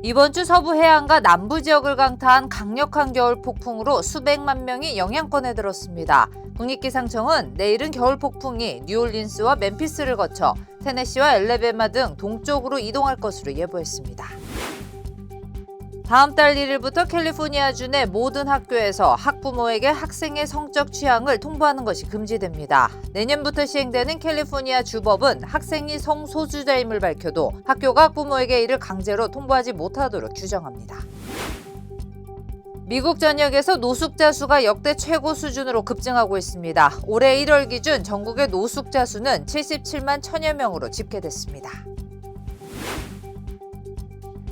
이번 주 서부 해안과 남부 지역을 강타한 강력한 겨울 폭풍으로 수백만 명이 영향권에 들었습니다. 국립기상청은 내일은 겨울 폭풍이 뉴올린스와 멤피스를 거쳐 테네시와 엘레베마 등 동쪽으로 이동할 것으로 예보했습니다. 다음 달 1일부터 캘리포니아주 내 모든 학교에서 학부모에게 학생의 성적 취향을 통보하는 것이 금지됩니다. 내년부터 시행되는 캘리포니아 주법은 학생이 성소수자임을 밝혀도 학교가 학부모에게 이를 강제로 통보하지 못하도록 규정합니다. 미국 전역에서 노숙자 수가 역대 최고 수준으로 급증하고 있습니다. 올해 1월 기준 전국의 노숙자 수는 77만 1000여 명으로 집계됐습니다.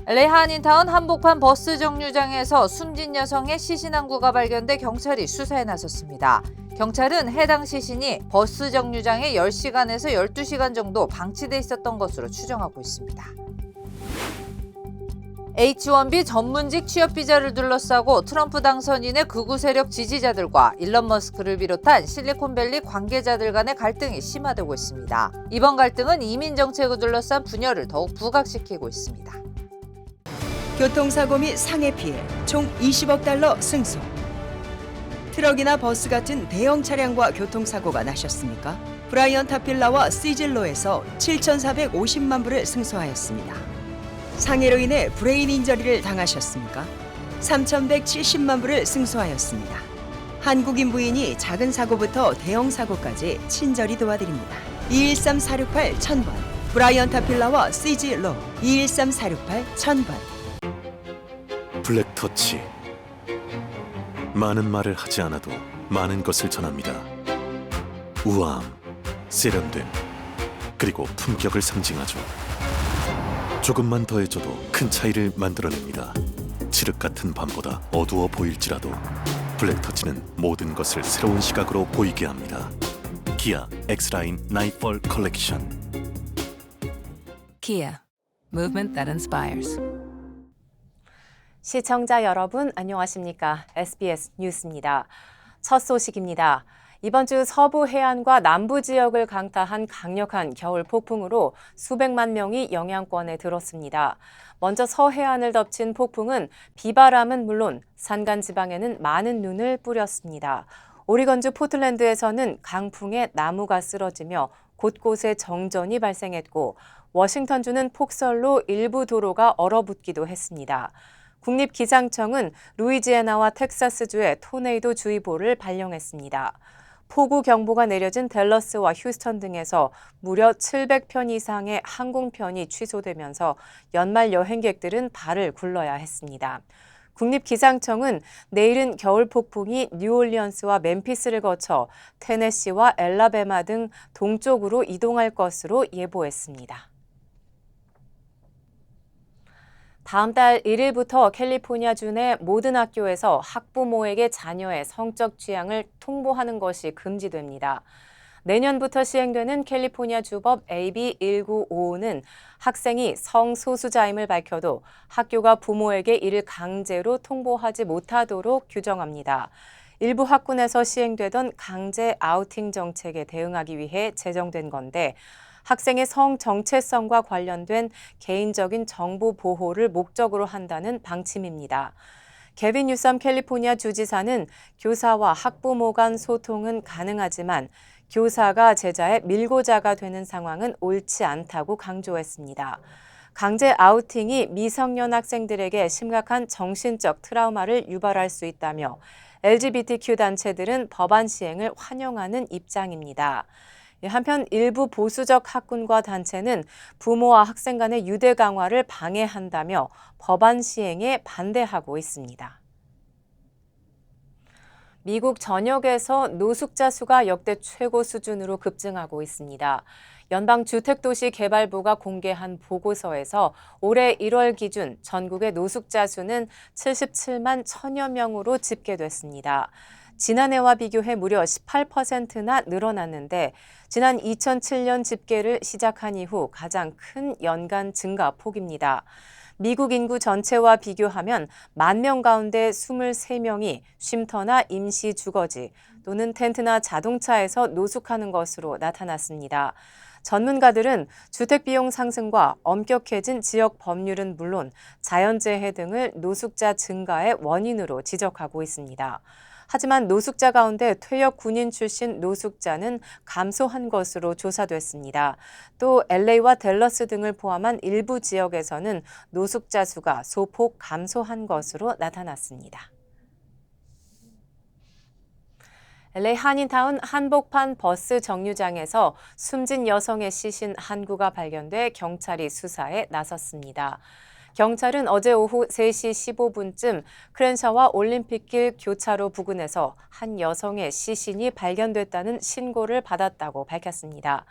LA 한인타운 한복판 버스 정류장에서 숨진 여성의 시신 한 구가 발견돼 경찰이 수사에 나섰습니다. 경찰은 해당 시신이 버스 정류장에 10시간에서 12시간 정도 방치돼 있었던 것으로 추정하고 있습니다. H-1B 전문직 취업 비자를 둘러싸고 트럼프 당선인의 극우 세력 지지자들과 일론 머스크를 비롯한 실리콘밸리 관계자들 간의 갈등이 심화되고 있습니다. 이번 갈등은 이민 정책을 둘러싼 분열을 더욱 부각시키고 있습니다. 교통사고 및 상해 피해 총 20억 달러 승소. 트럭이나 버스 같은 대형 차량과 교통사고가 나셨습니까? 브라이언 타필라와 시즐로에서 7,450만 불을 승소하였습니다. 상해로 인해 브레인 인저리를 당하셨습니까? 3,170만 불을 승소하였습니다. 한국인 부인이 작은 사고부터 대형 사고까지 친절히 도와드립니다. 213-468-1000번 브라이언 타필라와 시즐로 213-468-1000번. 블랙터치. 많은 말을 하지 않아도 많은 것을 전합니다. 우아함, 세련됨, 그리고 품격을 상징하죠. 조금만 더해줘도 큰 차이를 만들어냅니다. 칠흑 같은 밤보다 어두워 보일지라도 블랙터치는 모든 것을 새로운 시각으로 보이게 합니다. 기아 X라인 나이트폴 컬렉션. Kia, movement that inspires. 시청자 여러분 안녕하십니까? SBS 뉴스입니다. 첫 소식입니다. 이번 주 서부 해안과 남부 지역을 강타한 강력한 겨울 폭풍으로 수백만 명이 영향권에 들었습니다. 먼저 서해안을 덮친 폭풍은 비바람은 물론 산간 지방에는 많은 눈을 뿌렸습니다. 오리건주 포틀랜드에서는 강풍에 나무가 쓰러지며 곳곳에 정전이 발생했고 워싱턴주는 폭설로 일부 도로가 얼어붙기도 했습니다. 국립기상청은 루이지애나와 텍사스주에 토네이도 주의보를 발령했습니다. 폭우 경보가 내려진 댈러스와 휴스턴 등에서 무려 700편 이상의 항공편이 취소되면서 연말 여행객들은 발을 굴러야 했습니다. 국립기상청은 내일은 겨울 폭풍이 뉴올리언스와 멤피스를 거쳐 테네시와 엘라베마 등 동쪽으로 이동할 것으로 예보했습니다. 다음 달 1일부터 캘리포니아주 내 모든 학교에서 학부모에게 자녀의 성적 취향을 통보하는 것이 금지됩니다. 내년부터 시행되는 캘리포니아 주법 AB 1955는 학생이 성소수자임을 밝혀도 학교가 부모에게 이를 강제로 통보하지 못하도록 규정합니다. 일부 학군에서 시행되던 강제 아우팅 정책에 대응하기 위해 제정된 건데 학생의 성 정체성과 관련된 개인적인 정보 보호를 목적으로 한다는 방침입니다. 개빈 뉴섬 캘리포니아 주지사는 교사와 학부모 간 소통은 가능하지만 교사가 제자의 밀고자가 되는 상황은 옳지 않다고 강조했습니다. 강제 아우팅이 미성년 학생들에게 심각한 정신적 트라우마를 유발할 수 있다며 LGBTQ 단체들은 법안 시행을 환영하는 입장입니다. 한편 일부 보수적 학군과 단체는 부모와 학생 간의 유대 강화를 방해한다며 법안 시행에 반대하고 있습니다. 미국 전역에서 노숙자 수가 역대 최고 수준으로 급증하고 있습니다. 연방주택도시개발부가 공개한 보고서에서 올해 1월 기준 전국의 노숙자 수는 77만 1000여 명으로 집계됐습니다. 지난해와 비교해 무려 18%나 늘어났는데 지난 2007년 집계를 시작한 이후 가장 큰 연간 증가 폭입니다. 미국 인구 전체와 비교하면 10,000명 가운데 23명이 쉼터나 임시 주거지 또는 텐트나 자동차에서 노숙하는 것으로 나타났습니다. 전문가들은 주택비용 상승과 엄격해진 지역 법률은 물론 자연재해 등을 노숙자 증가의 원인으로 지적하고 있습니다. 하지만 노숙자 가운데 퇴역 군인 출신 노숙자는 감소한 것으로 조사됐습니다. 또 LA와 댈러스 등을 포함한 일부 지역에서는 노숙자 수가 소폭 감소한 것으로 나타났습니다. LA 한인타운 한복판 버스 정류장에서 숨진 여성의 시신 한 구가 발견돼 경찰이 수사에 나섰습니다. 경찰은 어제 오후 3시 15분쯤 크랜샤와 올림픽길 교차로 부근에서 한 여성의 시신이 발견됐다는 신고를 받았다고 밝혔습니다.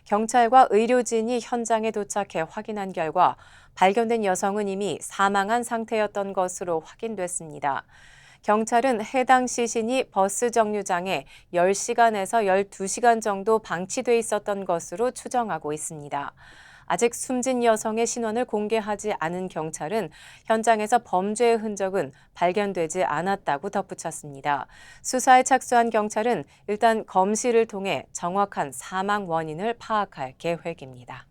경찰과 의료진이 현장에 도착해 확인한 결과 발견된 여성은 이미 사망한 상태였던 것으로 확인됐습니다. 경찰은 해당 시신이 버스 정류장에 10시간에서 12시간 정도 방치돼 있었던 것으로 추정하고 있습니다. 아직 숨진 여성의 신원을 공개하지 않은 경찰은 현장에서 범죄의 흔적은 발견되지 않았다고 덧붙였습니다. 수사에 착수한 경찰은 일단 검시를 통해 정확한 사망 원인을 파악할 계획입니다.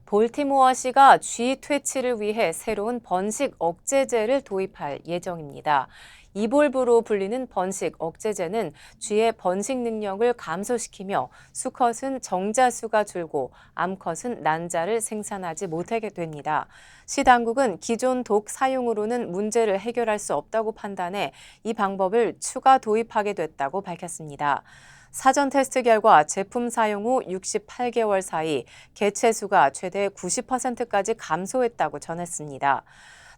볼티모어시가 쥐 퇴치를 위해 새로운 번식 억제제를 도입할 예정입니다. 이볼브로 불리는 번식 억제제는 쥐의 번식 능력을 감소시키며 수컷은 정자수가 줄고 암컷은 난자를 생산하지 못하게 됩니다. 시 당국은 기존 독 사용으로는 문제를 해결할 수 없다고 판단해 이 방법을 추가 도입하게 됐다고 밝혔습니다. 사전 테스트 결과 제품 사용 후 68개월 사이 개체수가 최대 90%까지 감소했다고 전했습니다.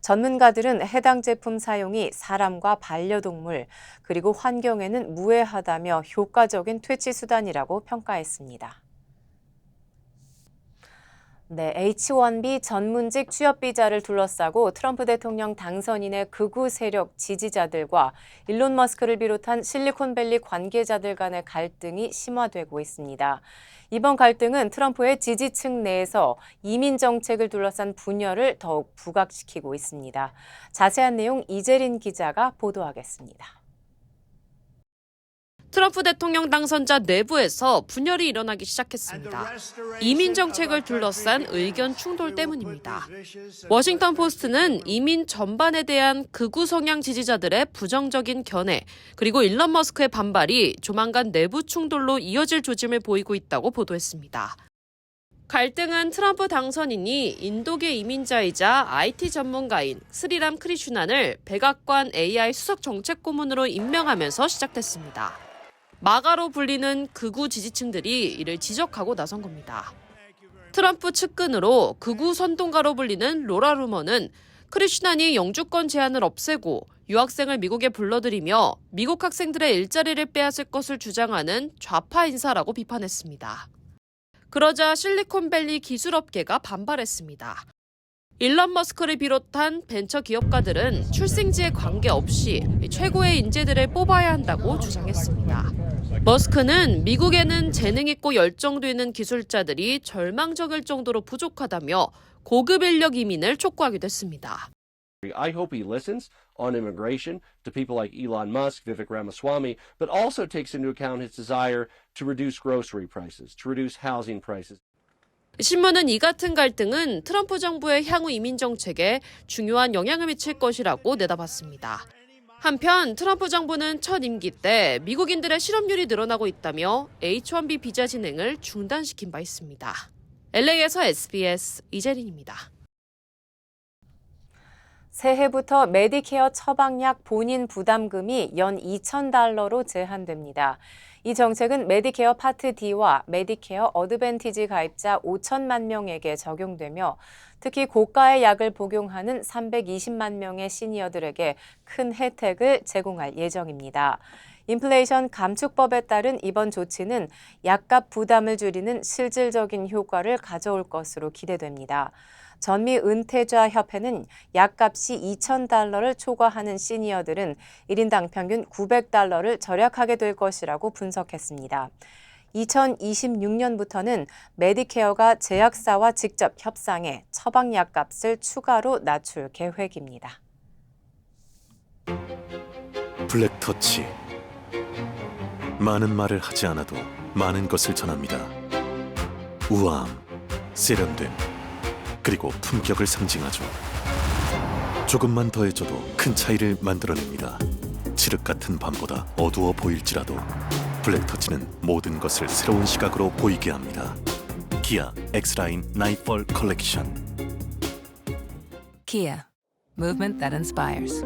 전문가들은 해당 제품 사용이 사람과 반려동물 그리고 환경에는 무해하다며 효과적인 퇴치 수단이라고 평가했습니다. 네, H-1B 전문직 취업 비자를 둘러싸고 트럼프 대통령 당선인의 극우 세력 지지자들과 일론 머스크를 비롯한 실리콘밸리 관계자들 간의 갈등이 심화되고 있습니다. 이번 갈등은 트럼프의 지지층 내에서 이민 정책을 둘러싼 분열을 더욱 부각시키고 있습니다. 자세한 내용 이재린 기자가 보도하겠습니다. 트럼프 대통령 당선자 내부에서 분열이 일어나기 시작했습니다. 이민 정책을 둘러싼 의견 충돌 때문입니다. 워싱턴 포스트는 이민 전반에 대한 극우 성향 지지자들의 부정적인 견해, 그리고 일론 머스크의 반발이 조만간 내부 충돌로 이어질 조짐을 보이고 있다고 보도했습니다. 갈등은 트럼프 당선인이 인도계 이민자이자 IT 전문가인 스리람 크리슈난을 백악관 AI 수석 정책고문으로 임명하면서 시작됐습니다. 마가로 불리는 극우 지지층들이 이를 지적하고 나선 겁니다. 트럼프 측근으로 극우 선동가로 불리는 로라 루머는 크리슈난이 영주권 제한을 없애고 유학생을 미국에 불러들이며 미국 학생들의 일자리를 빼앗을 것을 주장하는 좌파 인사라고 비판했습니다. 그러자 실리콘밸리 기술업계가 반발했습니다. 일론 머스크를 비롯한 벤처 기업가들은 출생지에 관계없이 최고의 인재들을 뽑아야 한다고 주장했습니다. 머스크는 미국에는 재능 있고 열정도 있는 기술자들이 절망적일 정도로 부족하다며 고급 인력 이민을 촉구하기도 했습니다. I hope he listens on immigration to people like Elon Musk, Vivek Ramaswamy, but also takes into account his desire to reduce grocery prices, to reduce housing prices. 신문은 이 같은 갈등은 트럼프 정부의 향후 이민 정책에 중요한 영향을 미칠 것이라고 내다봤습니다. 한편 트럼프 정부는 첫 임기 때 미국인들의 실업률이 늘어나고 있다며 H-1B 비자 진행을 중단시킨 바 있습니다. LA에서 SBS 이재린입니다. 새해부터 메디케어 처방약 본인 부담금이 연 $2,000로 제한됩니다. 이 정책은 메디케어 파트 D와 메디케어 어드밴티지 가입자 5천만 명에게 적용되며 특히 고가의 약을 복용하는 320만 명의 시니어들에게 큰 혜택을 제공할 예정입니다. 인플레이션 감축법에 따른 이번 조치는 약값 부담을 줄이는 실질적인 효과를 가져올 것으로 기대됩니다. 전미 은퇴자 협회는 약값이 $2,000를 초과하는 시니어들은 1인당 평균 $900를 절약하게 될 것이라고 분석했습니다. 2026년부터는 메디케어가 제약사와 직접 협상해 처방 약값을 추가로 낮출 계획입니다. 블랙터치. 많은 말을 하지 않아도 많은 것을 전합니다. 우아함, 세련됨, 그리고 품격을 상징하죠. 조금만 더해줘도 큰 차이를 만들어냅니다. 칠흑 같은 밤보다 어두워 보일지라도 블랙터치는 모든 것을 새로운 시각으로 보이게 합니다. 기아 X라인 나이트폴 컬렉션. Kia. Movement that inspires.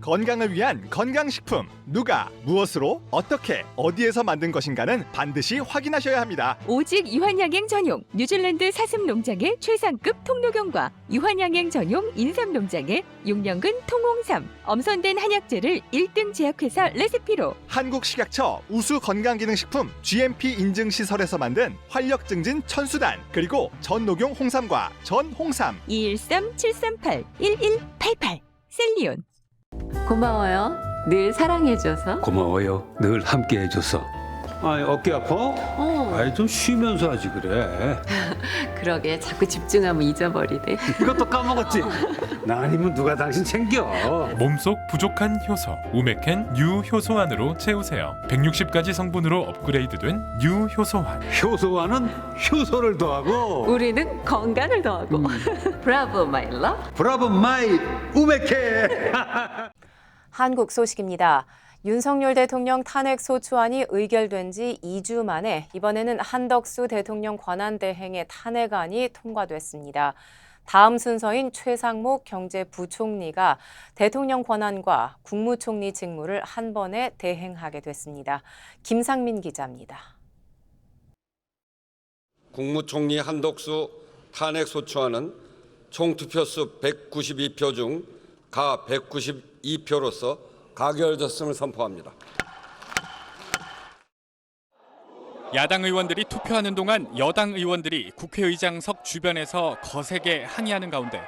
건강을 위한 건강식품. 누가, 무엇으로, 어떻게, 어디에서 만든 것인가는 반드시 확인하셔야 합니다. 오직 유한양행 전용 뉴질랜드 사슴 농장의 최상급 통로경과 유한양행 전용 인삼 농장의 6년근 통홍삼, 엄선된 한약재를 1등 제약회사 레시피로 한국식약처 우수 건강기능식품 GMP 인증 시설에서 만든 활력 증진 천수단, 그리고 전녹용 홍삼과 전홍삼. 213-738-1188 셀리온. 고마워요. 늘 사랑해줘서. 고마워요. 늘 함께해줘서. 어깨 아파? 좀 쉬면서 하지 그래. 그러게 자꾸 집중하면 잊어버리네. 이것도 까먹었지? 나 아니면 누가 당신 챙겨? 몸속 부족한 효소 우메켄 뉴 효소환으로 채우세요. 160가지 성분으로 업그레이드된 뉴 효소환. 효소와는 효소를 더하고 우리는 건강을 더하고. 브라보 마이 러브. 브라보 마이 우메케. 한국 소식입니다. 윤석열 대통령 탄핵 소추안이 의결된 지 2주 만에 이번에는 한덕수 대통령 권한대행의 탄핵안이 통과됐습니다. 다음 순서인 최상목 경제부총리가 대통령 권한과 국무총리 직무를 한 번에 대행하게 됐습니다. 김상민 기자입니다. 국무총리 한덕수 탄핵 소추안은 총 투표수 192표 중 가 192표로서 가결됐음을 선포합니다. 야당 의원들이 투표하는 동안 여당 의원들이 국회의장석 주변에서 거세게 항의하는 가운데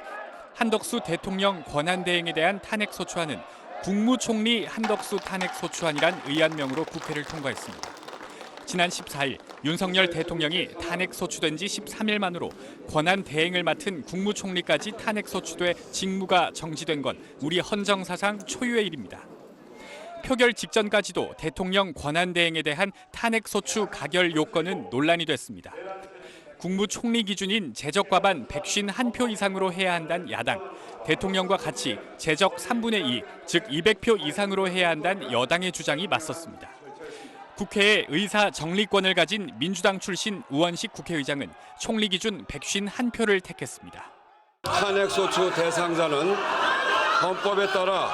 한덕수 대통령 권한대행에 대한 탄핵소추안은 국무총리 한덕수 탄핵소추안이란 의안명으로 국회를 통과했습니다. 지난 14일 윤석열 대통령이 탄핵 소추된 지 13일 만으로 권한 대행을 맡은 국무총리까지 탄핵 소추돼 직무가 정지된 건 우리 헌정사상 초유의 일입니다. 표결 직전까지도 대통령 권한 대행에 대한 탄핵 소추 가결 요건은 논란이 됐습니다. 국무총리 기준인 제적 과반 151표 이상으로 해야 한다는 야당, 대통령과 같이 제적 3분의 2, 즉 200표 이상으로 해야 한다는 여당의 주장이 맞섰습니다. 국회의 의사 정리권을 가진 민주당 출신 우원식 국회의장은 총리 기준 151표를 택했습니다. 탄핵소추 대상자는 헌법에 따라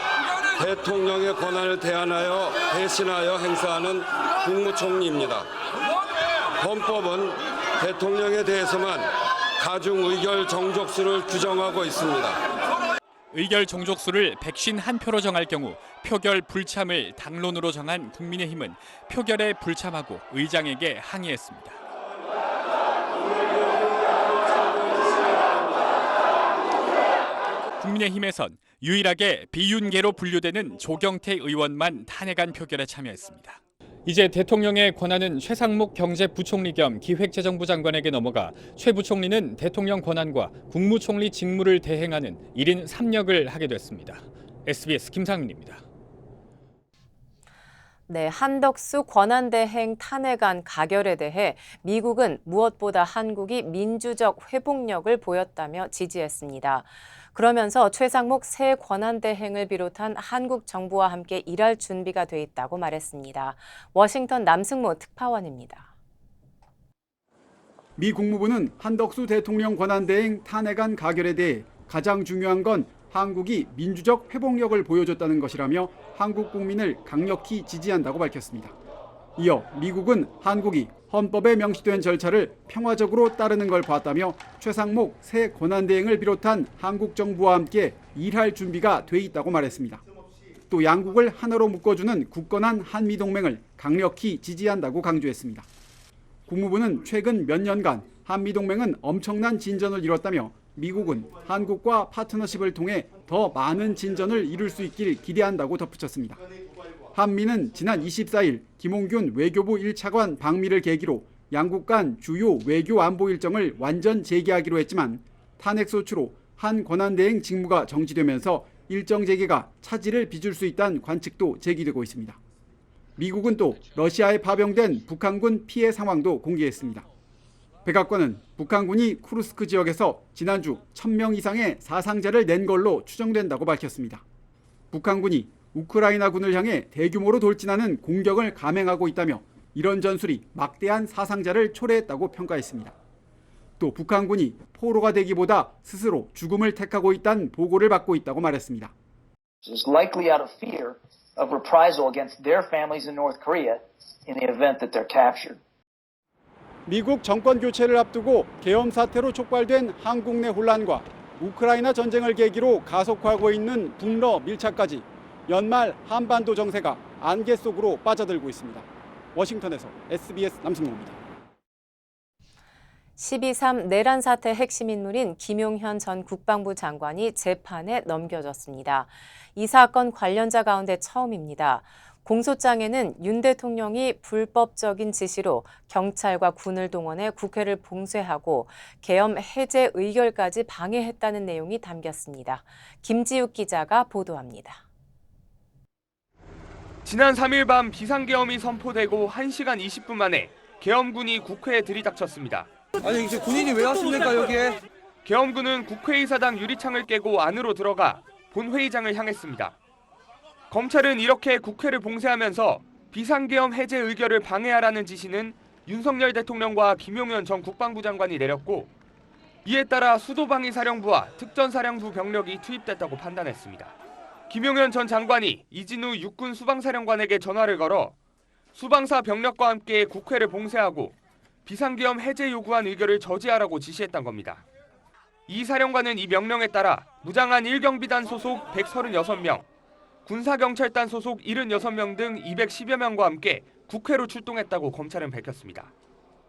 대통령의 권한을 대신하여 행사하는 국무총리입니다. 헌법은 대통령에 대해서만 가중 의결 정족수를 규정하고 있습니다. 의결 정족수를 151표로 정할 경우 표결 불참을 당론으로 정한 국민의힘은 표결에 불참하고 의장에게 항의했습니다. 국민의힘에선 유일하게 비윤계로 분류되는 조경태 의원만 탄핵안 표결에 참여했습니다. 이제 대통령의 권한은 최상목 경제부총리 겸 기획재정부 장관에게 넘어가 최 부총리는 대통령 권한과 국무총리 직무를 대행하는 1인 3역을 하게 됐습니다. SBS 김상민입니다. 네, 한덕수 권한대행 탄핵안 가결에 대해 미국은 무엇보다 한국이 민주적 회복력을 보였다며 지지했습니다. 그러면서 최상목 새 권한대행을 비롯한 한국 정부와 함께 일할 준비가 돼 있다고 말했습니다. 워싱턴 남승모 특파원입니다. 미 국무부는 한덕수 대통령 권한대행 탄핵안 가결에 대해 가장 중요한 건 한국이 민주적 회복력을 보여줬다는 것이라며 한국 국민을 강력히 지지한다고 밝혔습니다. 이어 미국은 한국이 헌법에 명시된 절차를 평화적으로 따르는 걸 봤다며 최상목 새 권한대행을 비롯한 한국 정부와 함께 일할 준비가 돼 있다고 말했습니다. 또 양국을 하나로 묶어주는 굳건한 한미동맹을 강력히 지지한다고 강조했습니다. 국무부는 최근 몇 년간 한미동맹은 엄청난 진전을 이뤘다며 미국은 한국과 파트너십을 통해 더 많은 진전을 이룰 수 있길 기대한다고 덧붙였습니다. 한미는 지난 24일 김홍균 외교부 1차관 방미를 계기로 양국 간 주요 외교 안보 일정을 완전 재개하기로 했지만 탄핵 소추로 한 권한대행 직무가 정지되면서 일정 재개가 차질을 빚을 수 있다는 관측도 제기되고 있습니다. 미국은 또 러시아에 파병된 북한군 피해 상황도 공개했습니다. 백악관은 북한군이 쿠르스크 지역에서 지난주 1000명 이상의 사상자를 낸 걸로 추정된다고 밝혔습니다. 북한군이 우크라이나군을 향해 대규모로 돌진하는 공격을 감행하고 있다며 이런 전술이 막대한 사상자를 초래했다고 평가했습니다. 또 북한군이 포로가 되기보다 스스로 죽음을 택하고 있다는 보고를 받고 있다고 말했습니다. Is likely out of fear of reprisal against their families in North Korea in the event that they're captured. 미국 정권 교체를 앞두고 계엄 사태로 촉발된 한국 내 혼란과 우크라이나 전쟁을 계기로 가속화하고 있는 북러 밀착까지 연말 한반도 정세가 안개 속으로 빠져들고 있습니다. 워싱턴에서 SBS 남승모입니다. 12.3 내란 사태 핵심 인물인 김용현 전 국방부 장관이 재판에 넘겨졌습니다. 이 사건 관련자 가운데 처음입니다. 공소장에는 윤 대통령이 불법적인 지시로 경찰과 군을 동원해 국회를 봉쇄하고 계엄 해제 의결까지 방해했다는 내용이 담겼습니다. 김지욱 기자가 보도합니다. 지난 3일 밤 비상계엄이 선포되고 1시간 20분 만에 계엄군이 국회에 들이닥쳤습니다. 아니 이제 군인이 왜 왔습니까 여기에? 계엄군은 국회의사당 유리창을 깨고 안으로 들어가 본회의장을 향했습니다. 검찰은 이렇게 국회를 봉쇄하면서 비상계엄 해제 의결을 방해하라는 지시는 윤석열 대통령과 김용현 전 국방부 장관이 내렸고 이에 따라 수도방위사령부와 특전사령부 병력이 투입됐다고 판단했습니다. 김용현 전 장관이 이진우 육군 수방사령관에게 전화를 걸어 수방사 병력과 함께 국회를 봉쇄하고 비상계엄 해제 요구한 의결을 저지하라고 지시했던 겁니다. 이 사령관은 이 명령에 따라 무장한 1경비단 소속 136명, 군사경찰단 소속 76명 등 210여 명과 함께 국회로 출동했다고 검찰은 밝혔습니다.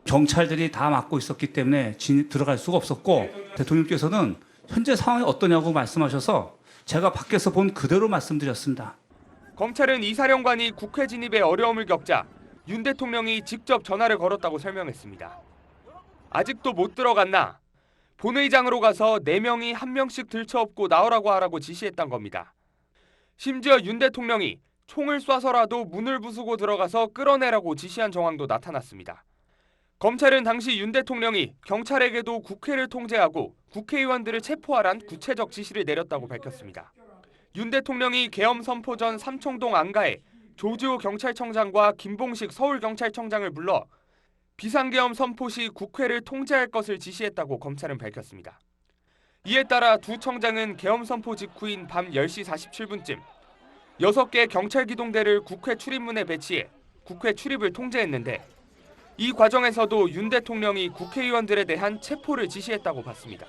경찰들이 다 막고 있었기 때문에 들어갈 수가 없었고 대통령께서는 현재 상황이 어떠냐고 말씀하셔서 제가 밖에서 본 그대로 말씀드렸습니다. 검찰은 이 사령관이 국회 진입에 어려움을 겪자 윤 대통령이 직접 전화를 걸었다고 설명했습니다. 아직도 못 들어갔나? 본회의장으로 가서 4명이 1명씩 들쳐업고 나오라고 하라고 지시했던 겁니다. 심지어 윤 대통령이 총을 쏴서라도 문을 부수고 들어가서 끌어내라고 지시한 정황도 나타났습니다. 검찰은 당시 윤 대통령이 경찰에게도 국회를 통제하고 국회의원들을 체포하란 구체적 지시를 내렸다고 밝혔습니다. 윤 대통령이 계엄 선포 전 삼청동 안가에 조지호 경찰청장과 김봉식 서울경찰청장을 불러 비상계엄 선포 시 국회를 통제할 것을 지시했다고 검찰은 밝혔습니다. 이에 따라 두 청장은 계엄 선포 직후인 밤 10시 47분쯤 6개 경찰 기동대를 국회 출입문에 배치해 국회 출입을 통제했는데 이 과정에서도 윤 대통령이 국회의원들에 대한 체포를 지시했다고 봤습니다.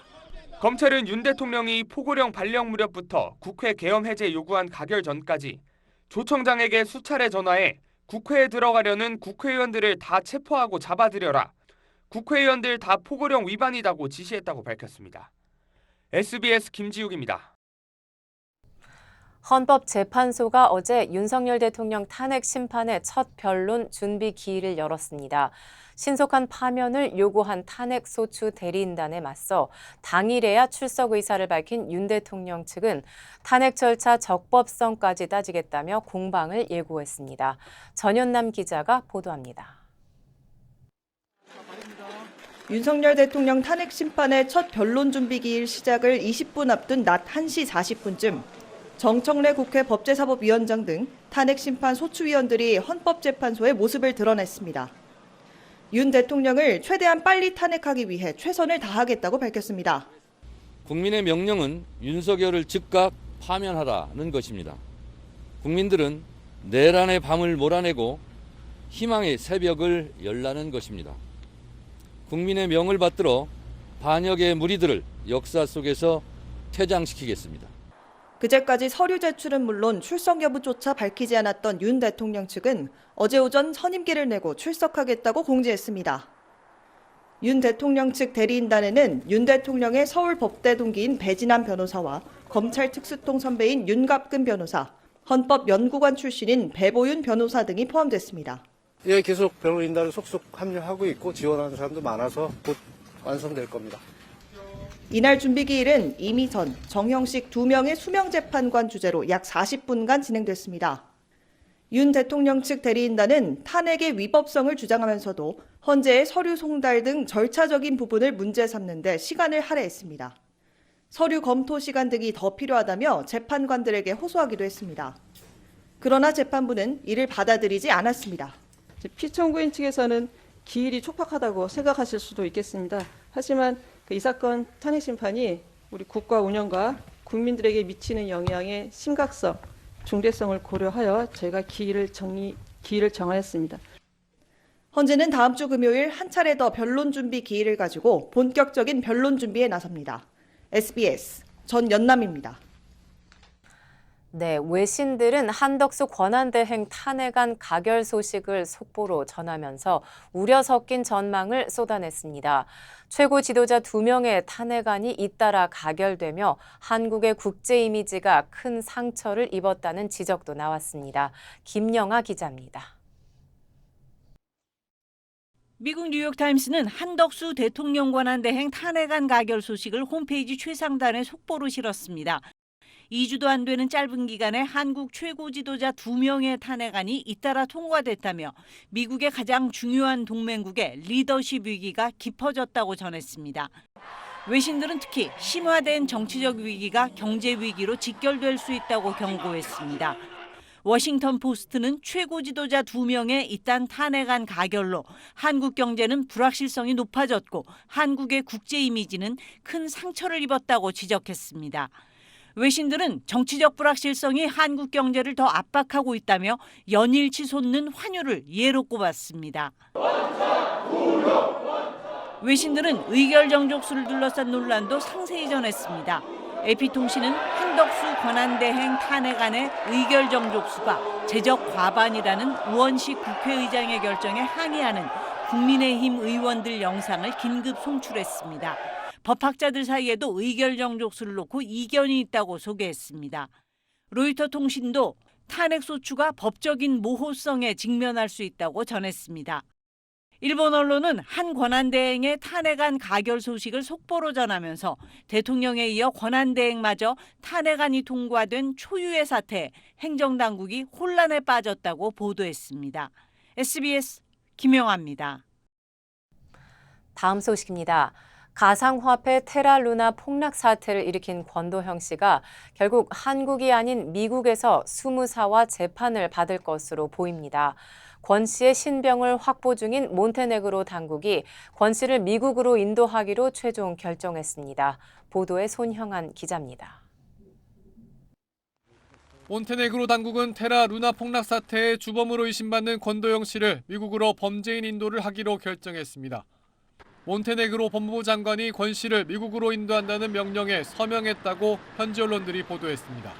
검찰은 윤 대통령이 포고령 발령 무렵부터 국회 계엄 해제 요구한 가결 전까지 조 청장에게 수차례 전화해 국회에 들어가려는 국회의원들을 다 체포하고 잡아들여라. 국회의원들 다 포고령 위반이다고 지시했다고 밝혔습니다. SBS 김지욱입니다. 헌법재판소가 어제 윤석열 대통령 탄핵 심판의 첫 변론 준비 기일을 열었습니다. 신속한 파면을 요구한 탄핵소추 대리인단에 맞서 당일에야 출석 의사를 밝힌 윤 대통령 측은 탄핵 절차 적법성까지 따지겠다며 공방을 예고했습니다. 전현남 기자가 보도합니다. 윤석열 대통령 탄핵 심판의 첫 변론 준비 기일 시작을 20분 앞둔 낮 1시 40분쯤 정청래 국회 법제사법위원장 등 탄핵 심판 소추위원들이 헌법재판소의 모습을 드러냈습니다. 윤 대통령을 최대한 빨리 탄핵하기 위해 최선을 다하겠다고 밝혔습니다. 국민의 명령은 윤석열을 즉각 파면하라는 것입니다. 국민들은 내란의 밤을 몰아내고 희망의 새벽을 열라는 것입니다. 국민의 명을 받들어 반역의 무리들을 역사 속에서 퇴장시키겠습니다. 그제까지 서류 제출은 물론 출석 여부조차 밝히지 않았던 윤 대통령 측은 어제 오전 선임기를 내고 출석하겠다고 공지했습니다. 윤 대통령 측 대리인단에는 윤 대통령의 서울 법대 동기인 배진환 변호사와 검찰 특수통 선배인 윤갑근 변호사, 헌법연구관 출신인 배보윤 변호사 등이 포함됐습니다. 예, 계속 변호인단을 속속 합류하고 있고 지원하는 사람도 많아서 곧 완성될 겁니다. 이날 준비기일은 이미선, 정형식 2명의 수명 재판관 주재로 약 40분간 진행됐습니다. 윤 대통령 측 대리인단은 탄핵의 위법성을 주장하면서도 헌재의 서류 송달 등 절차적인 부분을 문제 삼는 데 시간을 할애했습니다. 서류 검토 시간 등이 더 필요하다며 재판관들에게 호소하기도 했습니다. 그러나 재판부는 이를 받아들이지 않았습니다. 피청구인 측에서는 기일이 촉박하다고 생각하실 수도 있겠습니다. 하지만 이 사건 탄핵 심판이 우리 국가 운영과 국민들에게 미치는 영향의 심각성, 중대성을 고려하여 저희가 기일을 정하였습니다. 헌재는 다음 주 금요일 한 차례 더 변론 준비 기일을 가지고 본격적인 변론 준비에 나섭니다. SBS 전연남입니다. 네, 외신들은 한덕수 권한대행 탄핵안 가결 소식을 속보로 전하면서 우려 섞인 전망을 쏟아냈습니다. 최고 지도자 2명의 탄핵안이 잇따라 가결되며 한국의 국제 이미지가 큰 상처를 입었다는 지적도 나왔습니다. 김영아 기자입니다. 미국 뉴욕타임스는 한덕수 대통령 권한대행 탄핵안 가결 소식을 홈페이지 최상단에 속보로 실었습니다. 2주도 안 되는 짧은 기간에 한국 최고 지도자 2명의 탄핵안이 잇따라 통과됐다며 미국의 가장 중요한 동맹국의 리더십 위기가 깊어졌다고 전했습니다. 외신들은 특히 심화된 정치적 위기가 경제 위기로 직결될 수 있다고 경고했습니다. 워싱턴 포스트는 최고 지도자 2명의 잇따른 탄핵안 가결로 한국 경제는 불확실성이 높아졌고 한국의 국제 이미지는 큰 상처를 입었다고 지적했습니다. 외신들은 정치적 불확실성이 한국 경제를 더 압박하고 있다며 연일치 솟는 환율을 예로 꼽았습니다. 외신들은 의결 정족수를 둘러싼 논란도 상세히 전했습니다. AP통신은 한덕수 권한대행 탄핵안의 의결 정족수가 제적 과반이라는 우원식 국회의장의 결정에 항의하는 국민의힘 의원들 영상을 긴급 송출했습니다. 법학자들 사이에도 의결 정족수를 놓고 이견이 있다고 소개했습니다. 로이터 통신도 탄핵 소추가 법적인 모호성에 직면할 수 있다고 전했습니다. 일본 언론은 한 권한대행의 탄핵안 가결 소식을 속보로 전하면서 대통령에 이어 권한대행마저 탄핵안이 통과된 초유의 사태에 행정당국이 혼란에 빠졌다고 보도했습니다. SBS 김영아입니다. 다음 소식입니다. 가상화폐 테라루나 폭락 사태를 일으킨 권도형 씨가 결국 한국이 아닌 미국에서 수무사와 재판을 받을 것으로 보입니다. 권 씨의 신병을 확보 중인 몬테네그로 당국이 권 씨를 미국으로 인도하기로 최종 결정했습니다. 보도에 손형한 기자입니다. 몬테네그로 당국은 테라루나 폭락 사태의 주범으로 의심받는 권도형 씨를 미국으로 범죄인 인도를 하기로 결정했습니다. 몬테네그로 법무부 장관이 권 씨를 미국으로 인도한다는 명령에 서명했다고 현지 언론들이 보도했습니다.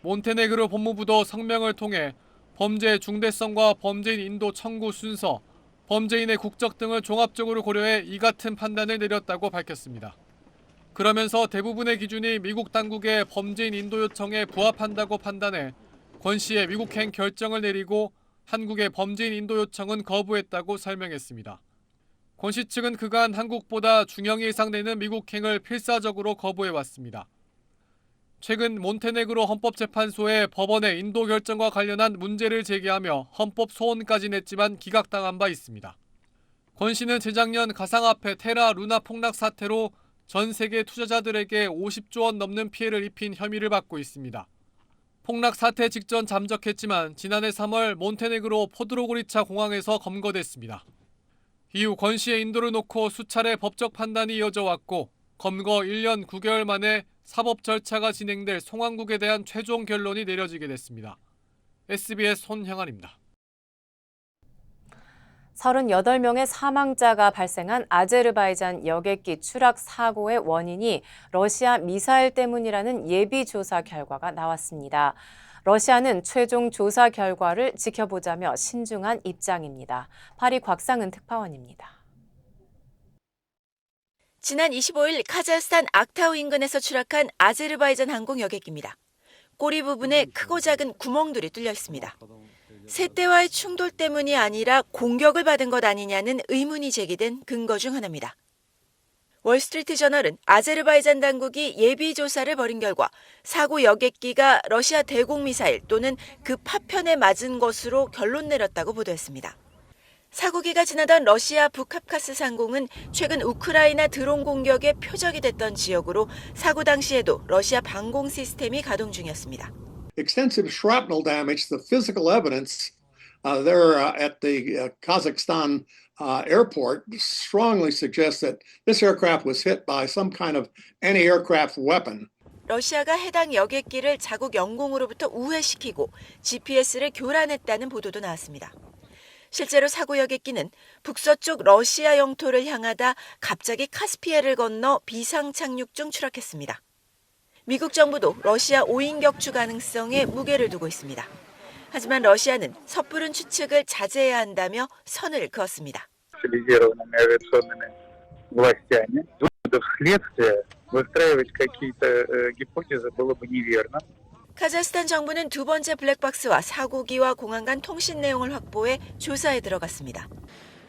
몬테네그로 법무부도 성명을 통해 범죄의 중대성과 범죄인 인도 청구 순서, 범죄인의 국적 등을 종합적으로 고려해 이 같은 판단을 내렸다고 밝혔습니다. 그러면서 대부분의 기준이 미국 당국의 범죄인 인도 요청에 부합한다고 판단해 권 씨의 미국행 결정을 내리고 한국의 범죄인 인도 요청은 거부했다고 설명했습니다. 권 씨 측은 그간 한국보다 중형이 이상 되는 미국행을 필사적으로 거부해왔습니다. 최근 몬테네그로 헌법재판소에 법원의 인도 결정과 관련한 문제를 제기하며 헌법 소원까지 냈지만 기각당한 바 있습니다. 권 씨는 재작년 가상화폐 테라루나 폭락 사태로 전 세계 투자자들에게 50조 원 넘는 피해를 입힌 혐의를 받고 있습니다. 폭락 사태 직전 잠적했지만 지난해 3월 몬테네그로 포드로고리차 공항에서 검거됐습니다. 이후 권 씨의 인도를 놓고 수차례 법적 판단이 이어져 왔고 검거 1년 9개월 만에 사법 절차가 진행될 송환국에 대한 최종 결론이 내려지게 됐습니다. SBS 손형환입니다. 38명의 사망자가 발생한 아제르바이잔 여객기 추락 사고의 원인이 러시아 미사일 때문이라는 예비 조사 결과가 나왔습니다. 러시아는 최종 조사 결과를 지켜보자며 신중한 입장입니다. 파리 곽상은 특파원입니다. 지난 25일 카자흐스탄 악타우 인근에서 추락한 아제르바이잔 항공 여객기입니다. 꼬리 부분에 크고 작은 구멍들이 뚫려 있습니다. 세대와의 충돌 때문이 아니라 공격을 받은 것 아니냐는 의문이 제기된 근거 중 하나입니다. 월스트리트 저널은 아제르바이잔 당국이 예비 조사를 벌인 결과 사고 여객기가 러시아 대공 미사일 또는 그 파편에 맞은 것으로 결론 내렸다고 보도했습니다. 사고기가 지나던 러시아 북카프카스 상공은 최근 우크라이나 드론 공격의 표적이 됐던 지역으로 사고 당시에도 러시아 방공 시스템이 가동 중이었습니다. Extensive shrapnel damage, the physical evidence there at the Kazakhstan airport strongly suggests that this aircraft was hit by some kind of anti-aircraft weapon. 러시아가 해당 여객기를 자국 영공으로부터 우회시키고 GPS를 교란했다는 보도도 나왔습니다. 실제로 사고 여객기는 북서쪽 러시아 영토를 향하다 갑자기 카스피해를 건너 비상 착륙 중 추락했습니다. 미국 정부도 러시아 오인 격추 가능성에 무게를 두고 있습니다. 하지만 러시아는 섣부른 추측을 자제해야 한다며 선을 그었습니다. 카자흐스탄 정부는 두 번째 블랙박스와 사고기와 공항 간 통신 내용을 확보해 조사에 들어갔습니다.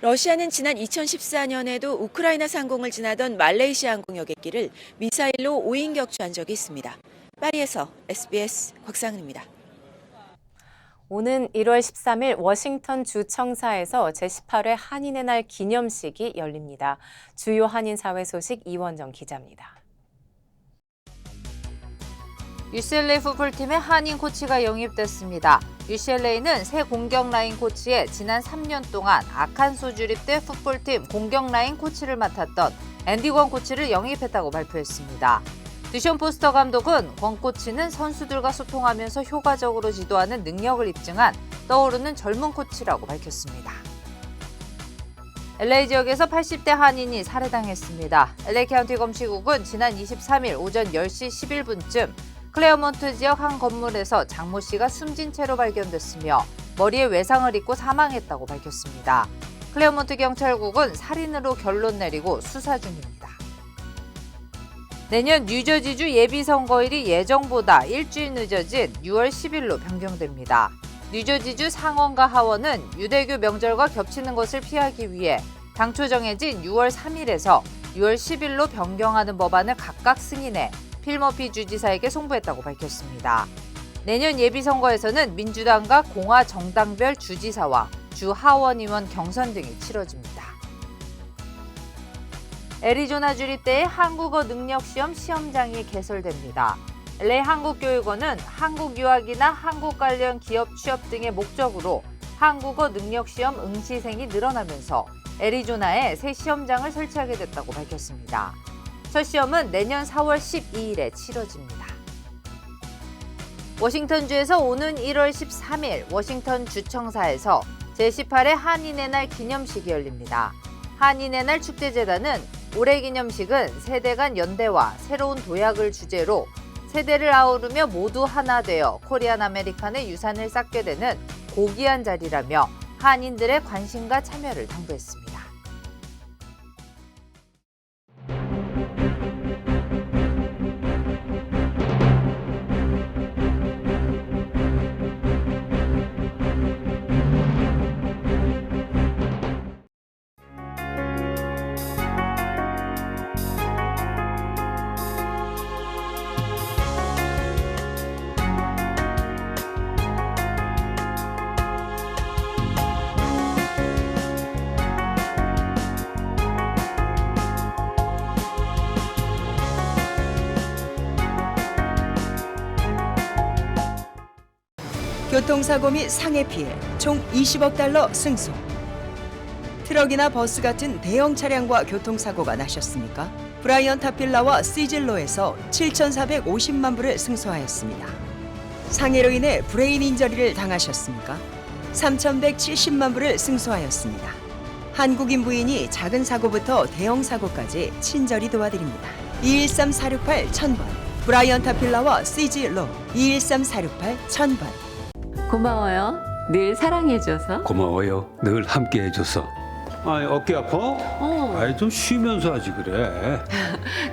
러시아는 지난 2014년에도 우크라이나 상공을 지나던 말레이시아 항공 여객기를 미사일로 오인 격추한 적이 있습니다. 파리에서 SBS 곽상은입니다. 오는 1월 13일 워싱턴 주청사에서 제18회 한인의 날 기념식이 열립니다. 주요 한인사회 소식 이원정 기자입니다. UCLA 풋볼팀의 한인 코치가 영입됐습니다. UCLA는 새 공격 라인 코치에 지난 3년 동안 아칸소 주립대 풋볼팀 공격 라인 코치를 맡았던 앤디 권 코치를 영입했다고 발표했습니다. 듀션 포스터 감독은 권 코치는 선수들과 소통하면서 효과적으로 지도하는 능력을 입증한 떠오르는 젊은 코치라고 밝혔습니다. LA 지역에서 80대 한인이 살해당했습니다. LA 카운티 검시국은 지난 23일 오전 10시 11분쯤 클레어몬트 지역 한 건물에서 장모 씨가 숨진 채로 발견됐으며 머리에 외상을 입고 사망했다고 밝혔습니다. 클레어몬트 경찰국은 살인으로 결론 내리고 수사 중입니다. 내년 뉴저지주 예비선거일이 예정보다 일주일 늦어진 6월 10일로 변경됩니다. 뉴저지주 상원과 하원은 유대교 명절과 겹치는 것을 피하기 위해 당초 정해진 6월 3일에서 6월 10일로 변경하는 법안을 각각 승인해 필머피 주지사에게 송부했다고 밝혔습니다. 내년 예비선거에서는 민주당과 공화 정당별 주지사와 주 하원의원 경선 등이 치러집니다. 애리조나 주립대의 한국어 능력시험 시험장이 개설됩니다. LA 한국교육원은 한국 유학이나 한국 관련 기업 취업 등의 목적으로 한국어 능력시험 응시생이 늘어나면서 애리조나에 새 시험장을 설치하게 됐다고 밝혔습니다. 첫 시험은 내년 4월 12일에 치러집니다. 워싱턴주에서 오는 1월 13일 워싱턴 주청사에서 제18회 한인의 날 기념식이 열립니다. 한인의 날 축제재단은 올해 기념식은 세대 간 연대와 새로운 도약을 주제로 세대를 아우르며 모두 하나 되어 코리안 아메리칸의 유산을 쌓게 되는 고귀한 자리라며 한인들의 관심과 참여를 당부했습니다. 교통사고 및 상해 피해 총 20억 달러 승소. 트럭이나 버스 같은 대형 차량과 교통사고가 나셨습니까? 브라이언 타필라와 시즐로에서 7,450만 불을 승소하였습니다. 상해로 인해 브레인 인저리를 당하셨습니까? 3,170만 불을 승소하였습니다. 한국인 부인이 작은 사고부터 대형 사고까지 친절히 도와드립니다. 213-468-1000번 브라이언 타필라와 시즐로 213-468-1000번. 고마워요. 늘 사랑해줘서. 고마워요. 늘 함께해줘서. 아이, 어깨 아파? 아이, 좀 쉬면서 하지 그래.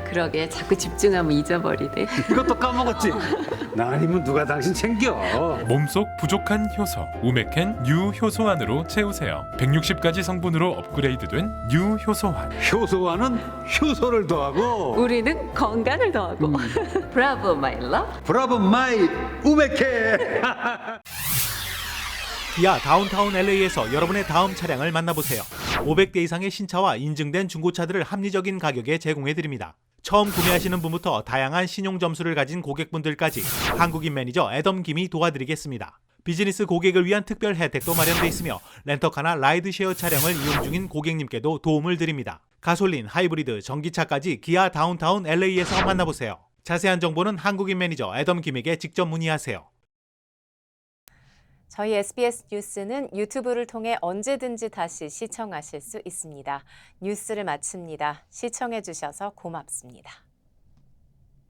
그러게 자꾸 집중하면 잊어버리네. 이것도 까먹었지? 나 아니면 누가 당신 챙겨? 몸속 부족한 효소 우메켄 뉴 효소환으로 채우세요. 160가지 성분으로 업그레이드된 뉴 효소환. 효소환은 효소를 더하고 우리는 건강을 더하고. 브라보 마이 러브. 브라보 마이 우메켄. 기아 다운타운 LA에서 여러분의 다음 차량을 만나보세요. 500대 이상의 신차와 인증된 중고차들을 합리적인 가격에 제공해드립니다. 처음 구매하시는 분부터 다양한 신용 점수를 가진 고객분들까지 한국인 매니저 애덤 김이 도와드리겠습니다. 비즈니스 고객을 위한 특별 혜택도 마련돼 있으며 렌터카나 라이드쉐어 차량을 이용 중인 고객님께도 도움을 드립니다. 가솔린, 하이브리드, 전기차까지 기아 다운타운 LA에서 만나보세요. 자세한 정보는 한국인 매니저 애덤 김에게 직접 문의하세요. 저희 SBS 뉴스는 유튜브를 통해 언제든지 다시 시청하실 수 있습니다. 뉴스를 마칩니다. 시청해 주셔서 고맙습니다.